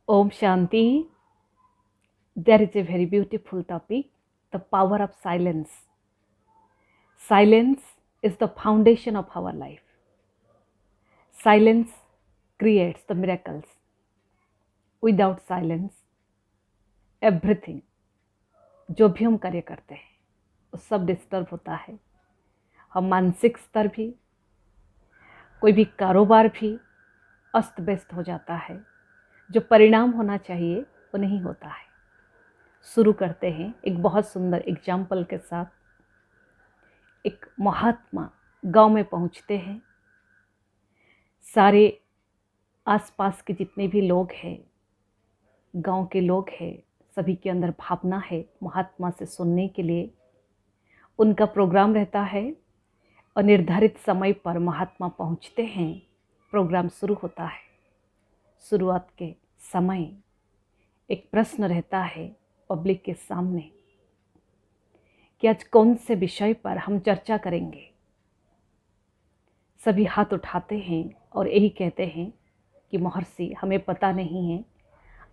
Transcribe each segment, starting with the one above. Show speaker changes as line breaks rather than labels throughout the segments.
Om Shanti. There is a very beautiful topic, the power of silence. Silence is the foundation of our life. Silence creates the miracles. Without silence, everything जो भी हम कार्य करते हैं वो सब disturb होता है। हम मानसिक स्तर भी, कोई भी कारोबार भी अस्त व्यस्त हो जाता है। जो परिणाम होना चाहिए वो नहीं होता है। शुरू करते हैं एक बहुत सुंदर एग्जाम्पल के साथ। एक महात्मा गांव में पहुंचते हैं। सारे आसपास के जितने भी लोग हैं, गांव के लोग हैं, सभी के अंदर भावना है महात्मा से सुनने के लिए। उनका प्रोग्राम रहता है और निर्धारित समय पर महात्मा पहुंचते हैं। प्रोग्राम शुरू होता है। शुरुआत के समय एक प्रश्न रहता है पब्लिक के सामने कि आज कौन से विषय पर हम चर्चा करेंगे। सभी हाथ उठाते हैं और यही कहते हैं कि महर्षि, हमें पता नहीं है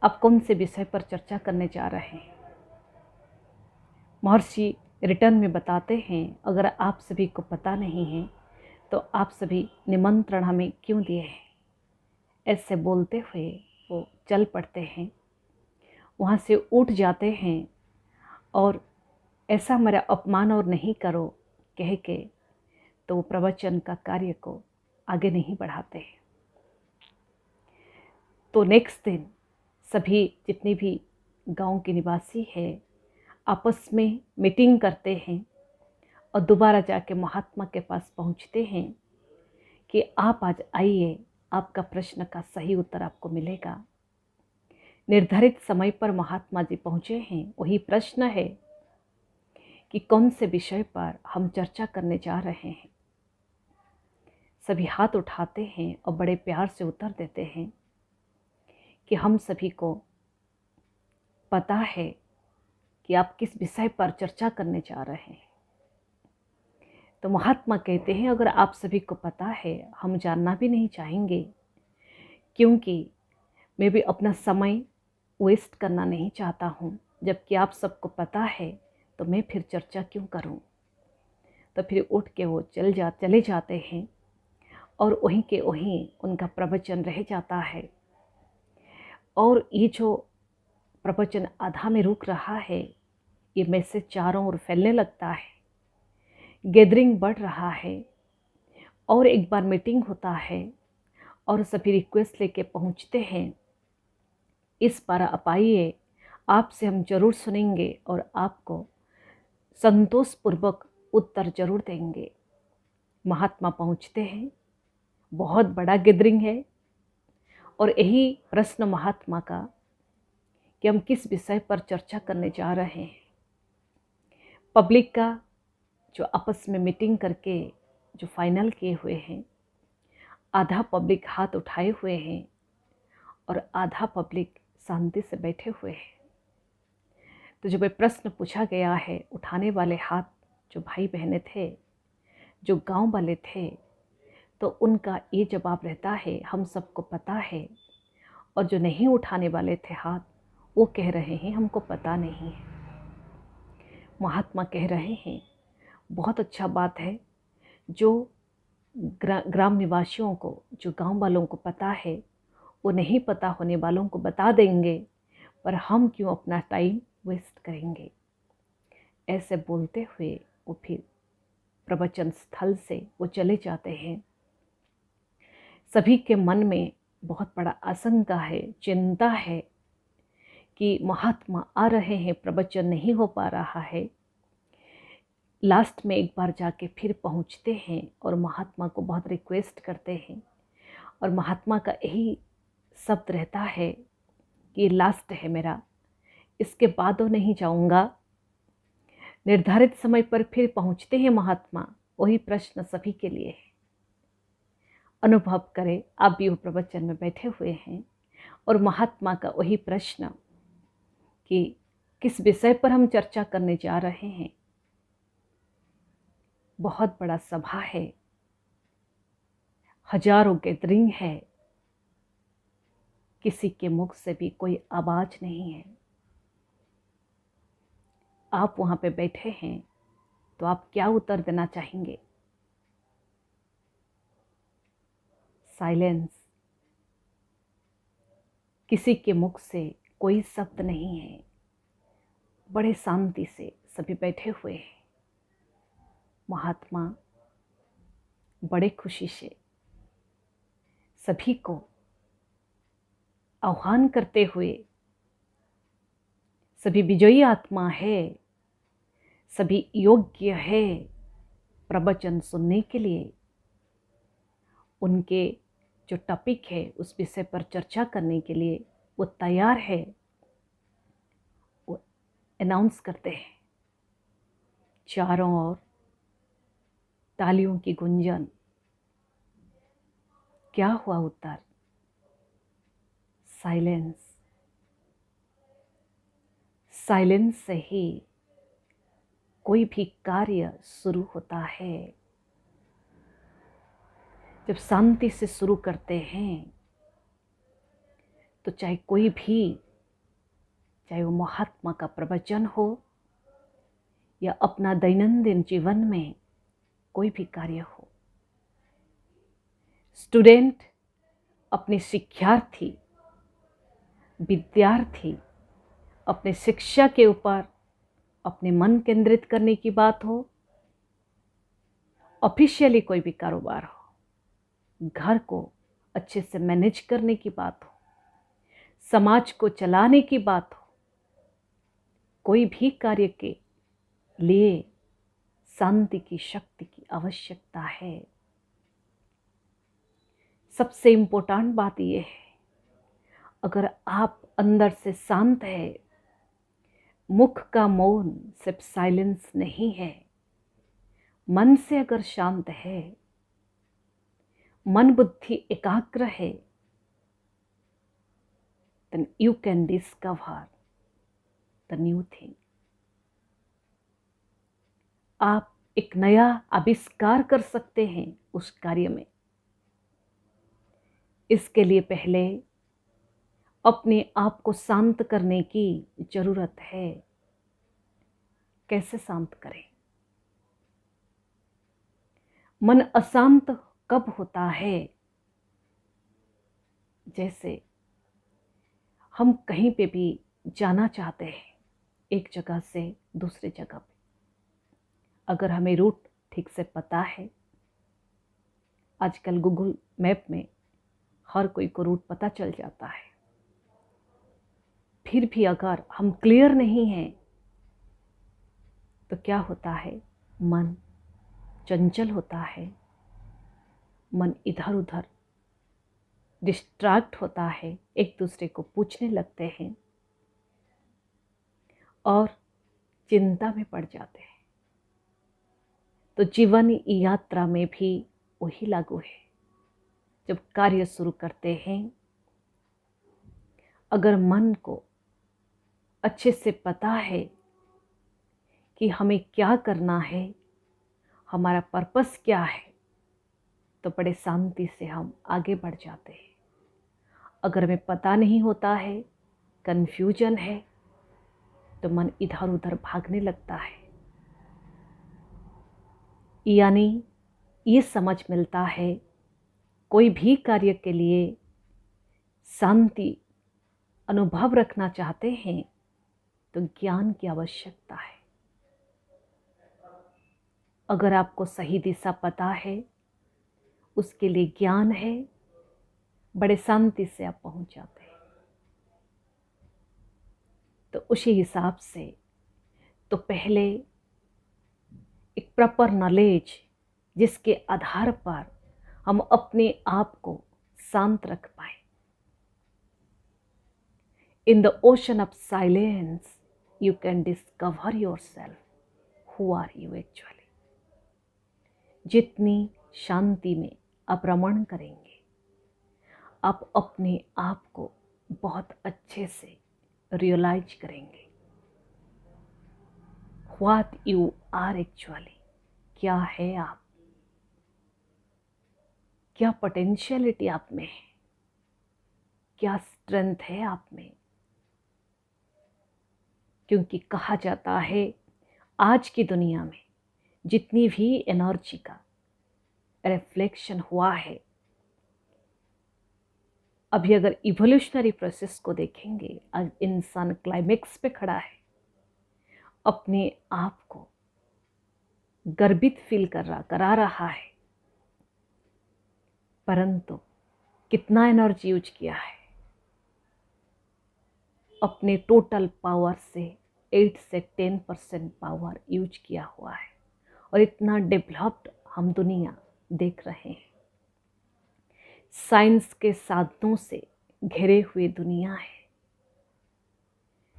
आप कौन से विषय पर चर्चा करने जा रहे हैं। महर्षि रिटर्न में बताते हैं, अगर आप सभी को पता नहीं है तो आप सभी निमंत्रण हमें क्यों दिए हैं। ऐसे बोलते हुए वो चल पड़ते हैं, वहाँ से उठ जाते हैं और ऐसा मेरा अपमान और नहीं करो कह के तो वो प्रवचन का कार्य को आगे नहीं बढ़ाते हैं। तो नेक्स्ट दिन सभी जितने भी गांव के निवासी हैं आपस में मीटिंग करते हैं और दोबारा जाके महात्मा के पास पहुंचते हैं कि आप आज आइए, आपका प्रश्न का सही उत्तर आपको मिलेगा। निर्धारित समय पर महात्मा जी पहुँचे हैं। वही प्रश्न है कि कौन से विषय पर हम चर्चा करने जा रहे हैं। सभी हाथ उठाते हैं और बड़े प्यार से उत्तर देते हैं कि हम सभी को पता है कि आप किस विषय पर चर्चा करने जा रहे हैं। तो महात्मा कहते हैं, अगर आप सभी को पता है, हम जानना भी नहीं चाहेंगे, क्योंकि मैं भी अपना समय वेस्ट करना नहीं चाहता हूँ। जबकि आप सबको पता है तो मैं फिर चर्चा क्यों करूँ। तो फिर उठ के वो चले जाते हैं और वहीं के वहीं उनका प्रवचन रह जाता है। और ये जो प्रवचन आधा में रुक रहा है, ये मैसेज चारों ओर फैलने लगता है, गैदरिंग बढ़ रहा है। और एक बार मीटिंग होता है और सभी रिक्वेस्ट लेके पहुंचते हैं, इस बार आप आइए, आपसे हम जरूर सुनेंगे और आपको संतोषपूर्वक उत्तर जरूर देंगे। महात्मा पहुंचते हैं, बहुत बड़ा गैदरिंग है और यही प्रश्न महात्मा का कि हम किस विषय पर चर्चा करने जा रहे हैं। पब्लिक का जो आपस में मीटिंग करके जो फाइनल किए हुए हैं, आधा पब्लिक हाथ उठाए हुए हैं और आधा पब्लिक शांति से बैठे हुए हैं। तो जब ये प्रश्न पूछा गया है, उठाने वाले हाथ जो भाई बहनें थे, जो गांव वाले थे, तो उनका ये जवाब रहता है, हम सबको पता है। और जो नहीं उठाने वाले थे हाथ, वो कह रहे हैं हमको पता नहीं है। महात्मा कह रहे हैं, बहुत अच्छा बात है, जो ग्राम निवासियों को, जो गांव वालों को पता है, वो नहीं पता होने वालों को बता देंगे, पर हम क्यों अपना टाइम वेस्ट करेंगे। ऐसे बोलते हुए वो फिर प्रवचन स्थल से वो चले जाते हैं। सभी के मन में बहुत बड़ा आशंका है, चिंता है कि महात्मा आ रहे हैं, प्रवचन नहीं हो पा रहा है। लास्ट में एक बार जाके फिर पहुंचते हैं और महात्मा को बहुत रिक्वेस्ट करते हैं और महात्मा का यही शब्द रहता है कि लास्ट है मेरा, इसके बाद वो नहीं जाऊंगा। निर्धारित समय पर फिर पहुंचते हैं महात्मा। वही प्रश्न सभी के लिए है। अनुभव करें, आप भी वो प्रवचन में बैठे हुए हैं और महात्मा का वही प्रश्न कि किस विषय पर हम चर्चा करने जा रहे हैं। बहुत बड़ा सभा है, हजारों गैदरिंग है, किसी के मुख से भी कोई आवाज नहीं है। आप वहाँ पे बैठे हैं तो आप क्या उत्तर देना चाहेंगे? साइलेंस। किसी के मुख से कोई शब्द नहीं है। बड़े शांति से सभी बैठे हुए हैं। महात्मा बड़े खुशी से सभी को आह्वान करते हुए, सभी विजयी आत्मा है, सभी योग्य है प्रवचन सुनने के लिए, उनके जो टॉपिक है उस विषय पर चर्चा करने के लिए वो तैयार है, वो अनाउंस करते हैं। चारों ओर तालियों की गुंजन। क्या हुआ उत्तर? साइलेंस। साइलेंस से ही कोई भी कार्य शुरू होता है। जब शांति से शुरू करते हैं तो चाहे कोई भी, चाहे वो महात्मा का प्रवचन हो या अपना दैनंदिन जीवन में कोई भी कार्य हो, स्टूडेंट अपने शिक्षार्थी, विद्यार्थी अपने शिक्षा के ऊपर अपने मन केंद्रित करने की बात हो, ऑफिशियली कोई भी कारोबार हो, घर को अच्छे से मैनेज करने की बात हो, समाज को चलाने की बात हो, कोई भी कार्य के लिए शांति की शक्ति की आवश्यकता है। सबसे इम्पोर्टेंट बात यह है, अगर आप अंदर से शांत है, मुख का मौन सिर्फ साइलेंस नहीं है, मन से अगर शांत है, मन बुद्धि एकाग्र है, then you can discover the new thing. आप एक नया आविष्कार कर सकते हैं उस कार्य में। इसके लिए पहले अपने आप को शांत करने की जरूरत है। कैसे शांत करें? मन अशांत कब होता है? जैसे हम कहीं पे भी जाना चाहते हैं, एक जगह से दूसरी जगह पे, अगर हमें रूट ठीक से पता है, आजकल गूगल मैप में हर कोई को रूट पता चल जाता है, फिर भी अगर हम क्लियर नहीं हैं तो क्या होता है? मन चंचल होता है, मन इधर उधर डिस्ट्रैक्ट होता है, एक दूसरे को पूछने लगते हैं और चिंता में पड़ जाते हैं। तो जीवन यात्रा में भी वही लागू है। जब कार्य शुरू करते हैं, अगर मन को अच्छे से पता है कि हमें क्या करना है, हमारा पर्पस क्या है, तो बड़े शांति से हम आगे बढ़ जाते हैं। अगर हमें पता नहीं होता है, कन्फ्यूजन है, तो मन इधर उधर भागने लगता है। यानी ये समझ मिलता है, कोई भी कार्य के लिए शांति अनुभव रखना चाहते हैं तो ज्ञान की आवश्यकता है। अगर आपको सही दिशा पता है, उसके लिए ज्ञान है, बड़े शांति से आप पहुंच जाते हैं। तो उसी हिसाब से तो पहले एक प्रॉपर नॉलेज, जिसके आधार पर हम अपने आप को शांत रख पाए। In the ocean of silence you can discover yourself, who are you actually. जितनी शांति में आप रमण करेंगे, आप अपने आप को बहुत अच्छे से रियलाइज करेंगे। व्हाट यू आर एक्चुअली, क्या है आप, क्या पोटेंशियलिटी आप में है। क्या स्ट्रेंथ है आप में। क्योंकि कहा जाता है आज की दुनिया में जितनी भी एनर्जी का रिफ्लेक्शन हुआ है, अभी अगर इवोल्यूशनरी प्रोसेस को देखेंगे, आज इंसान क्लाइमेक्स पे खड़ा है, अपने आप को गर्वित फील करा रहा है, परंतु कितना एनर्जी यूज किया है, अपने टोटल पावर से 8 से 10% पावर यूज किया हुआ है। और इतना डेवलप्ड हम दुनिया देख रहे हैं, साइंस के साधनों से घिरे हुए दुनिया है।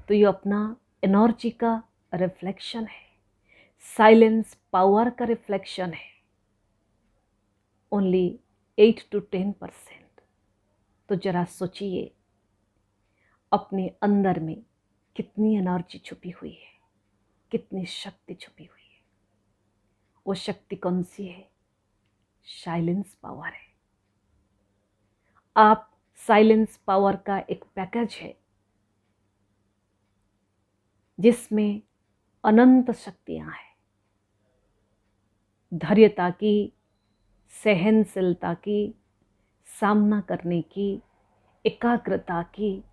तो ये अपना एनर्जी का रिफ्लेक्शन है, साइलेंस पावर का रिफ्लेक्शन है, ओनली 8 to 10%। तो जरा सोचिए अपने अंदर में कितनी एनर्जी छुपी हुई है, कितनी शक्ति छुपी हुई है। वो शक्ति कौन सी है? साइलेंस पावर है। आप साइलेंस पावर का एक पैकेज है जिसमें अनंत शक्तियां हैं, धैर्यता की, सहनशीलता की, सामना करने की, एकाग्रता की,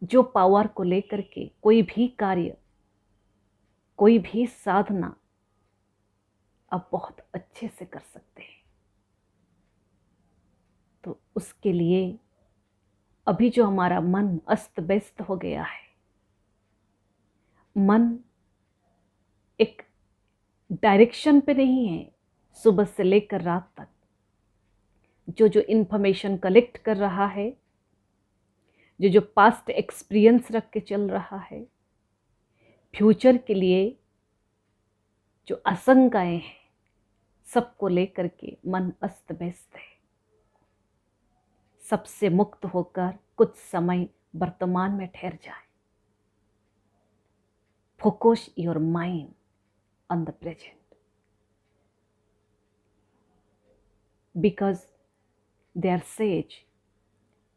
जो पावर को लेकर के कोई भी कार्य, कोई भी साधना आप बहुत अच्छे से कर सकते हैं। तो उसके लिए अभी जो हमारा मन अस्त व्यस्त हो गया है, मन एक डायरेक्शन पे नहीं है। सुबह से लेकर रात तक जो जो इन्फॉर्मेशन कलेक्ट कर रहा है, जो जो पास्ट एक्सपीरियंस रख के चल रहा है, फ्यूचर के लिए जो आशंकाएं हैं, सबको लेकर के मन अस्त व्यस्त है। सबसे मुक्त होकर कुछ समय वर्तमान में ठहर जाए। Focus your mind on the present, because they are sage,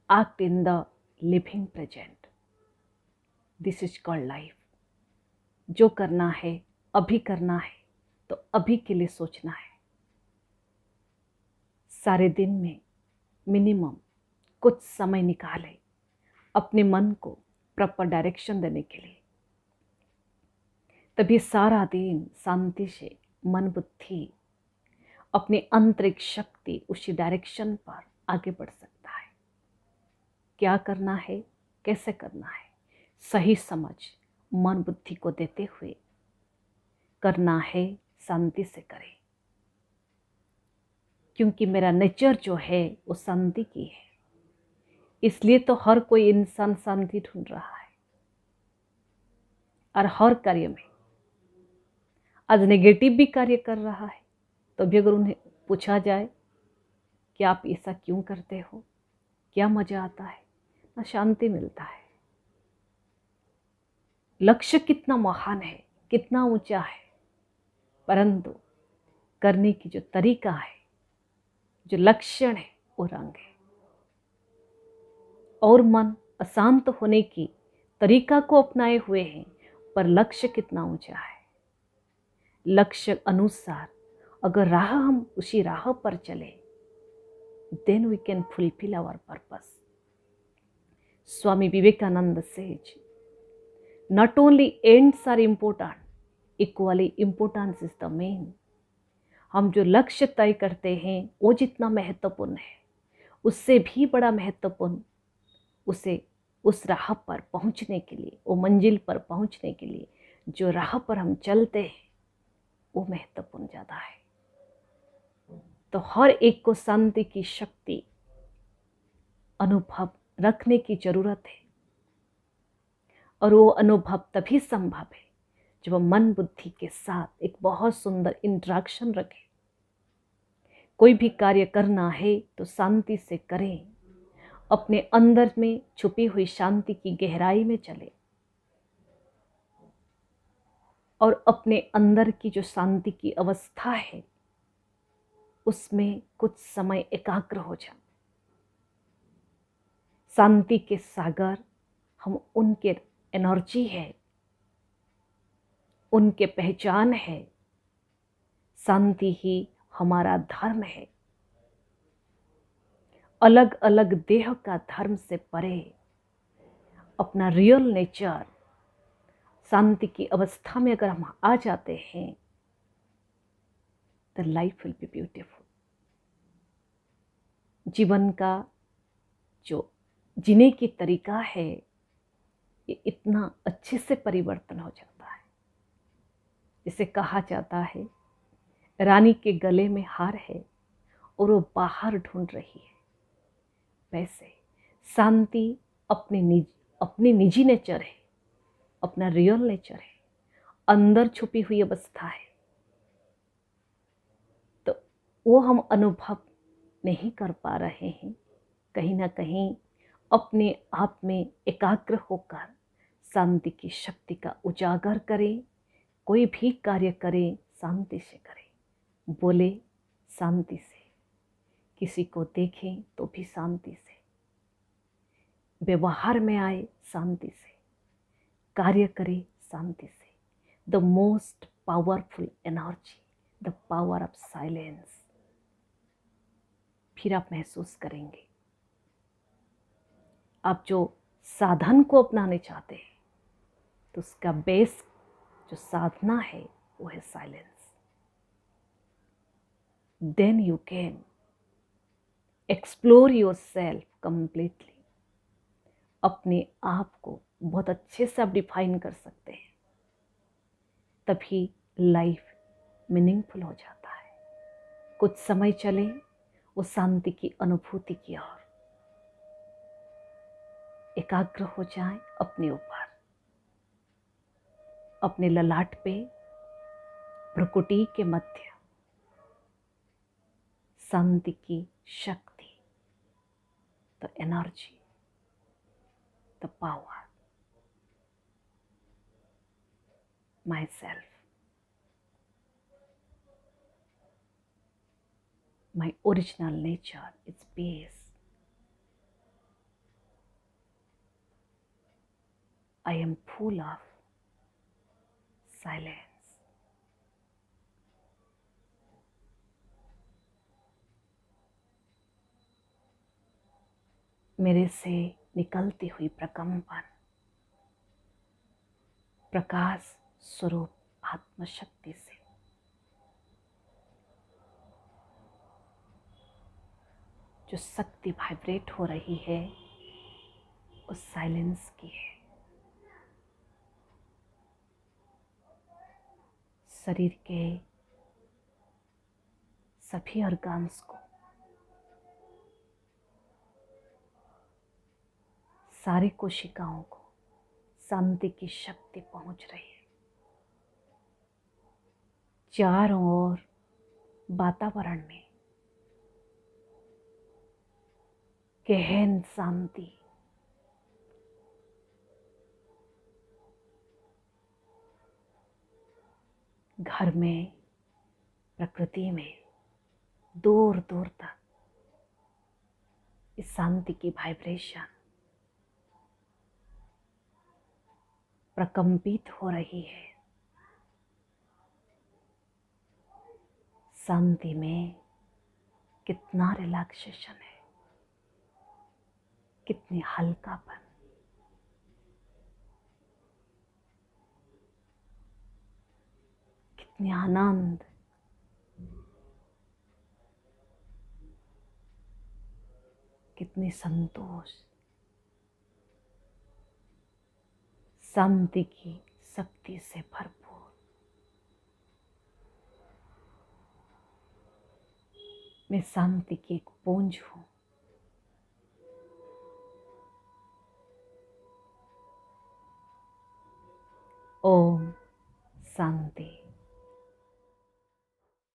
act in the living present. This is called life. जो करना है अभी करना है, तो अभी के लिए सोचना है। सारे दिन में मिनिमम कुछ समय निकालें अपने मन को प्रॉपर डायरेक्शन देने के लिए। तभी सारा दिन शांति से मन बुद्धि अपनी आंतरिक शक्ति उसी डायरेक्शन पर आगे बढ़ सकता है। क्या करना है, कैसे करना है, सही समझ मन बुद्धि को देते हुए करना है, शांति से करें। क्योंकि मेरा नेचर जो है वो शांति की है, इसलिए तो हर कोई इंसान शांति ढूंढ रहा है। और हर कार्य में आज नेगेटिव भी कार्य कर रहा है, तो भी अगर उन्हें पूछा जाए कि आप ऐसा क्यों करते हो, क्या मजा आता है, ना शांति मिलता है। लक्ष्य कितना महान है, कितना ऊंचा है, परंतु करने की जो तरीका है, जो लक्षण है, वो रंग है। और मन अशांत होने की तरीका को अपनाए हुए हैं, पर लक्ष्य कितना ऊंचा है। लक्ष्य अनुसार अगर राह हम उसी राह पर चले, then we can fulfill our purpose. Swami Vivekananda says, not only ends are important, equally importance is the main. हम जो लक्ष्य तय करते हैं वो जितना महत्वपूर्ण है, उससे भी बड़ा महत्वपूर्ण उसे उस राह पर पहुंचने के लिए, वो मंजिल पर पहुंचने के लिए जो राह पर हम चलते हैं वो महत्वपूर्ण ज़्यादा है। तो हर एक को शांति की शक्ति अनुभव रखने की जरूरत है। और वो अनुभव तभी संभव है जब मन बुद्धि के साथ एक बहुत सुंदर इंटरेक्शन रखें। कोई भी कार्य करना है तो शांति से करें, अपने अंदर में छुपी हुई शांति की गहराई में चले और अपने अंदर की जो शांति की अवस्था है उसमें कुछ समय एकाग्र हो जाए। शांति के सागर, हम उनके एनर्जी है, उनके पहचान है। शांति ही हमारा धर्म है। अलग अलग देह का धर्म से परे अपना रियल नेचर, शांति की अवस्था में अगर हम आ जाते हैं, the life will be beautiful. जीवन का जो जीने की तरीका है, ये इतना अच्छे से परिवर्तन हो जाता है। जिसे कहा जाता है, रानी के गले में हार है और वो बाहर ढूंढ रही है। वैसे शांति अपनी निजी नेचर है, अपना रियल नेचर है, अंदर छुपी हुई अवस्था है। तो वो हम अनुभव नहीं कर पा रहे हैं। कहीं ना कहीं अपने आप में एकाग्र होकर शांति की शक्ति का उजागर करें। कोई भी कार्य करें, शांति से करें। बोले शांति से, किसी को देखें तो भी शांति से, व्यवहार में आए शांति से, कार्य करें शांति से। The most powerful energy, the power of silence. फिर आप महसूस करेंगे, आप जो साधन को अपनाने चाहते हैं तो उसका बेस जो साधना है वो है silence. Then you can explore yourself completely. अपने आप को बहुत अच्छे से आप डिफाइन कर सकते हैं। तभी लाइफ मीनिंगफुल हो जाता है। कुछ समय चले वो शांति की अनुभूति की ओर, एकाग्र हो जाएं अपने ऊपर, अपने ललाट पे, भ्रुकुटी के मध्य शांति की शक्ति, the energy, the power, my self, my original nature is peace. I am full of silence. मेरे से निकलती हुई प्रकंपन, प्रकाश स्वरूप आत्मशक्ति से जो शक्ति वाइब्रेट हो रही है, उस साइलेंस की है। शरीर के सभी ऑर्गन्स को, सारी कोशिकाओं को शांति की शक्ति पहुंच रही है। चारों ओर वातावरण में गहन शांति, घर में, प्रकृति में, दूर दूर तक इस शांति की वाइब्रेशन प्रकंपित हो रही है। शांति में कितना रिलैक्सेशन है, कितनी हल्कापन, कितनी आनंद, कितनी संतोष। शांति की शक्ति से भरपूर। मैं शांति की एक पूंज हूँ।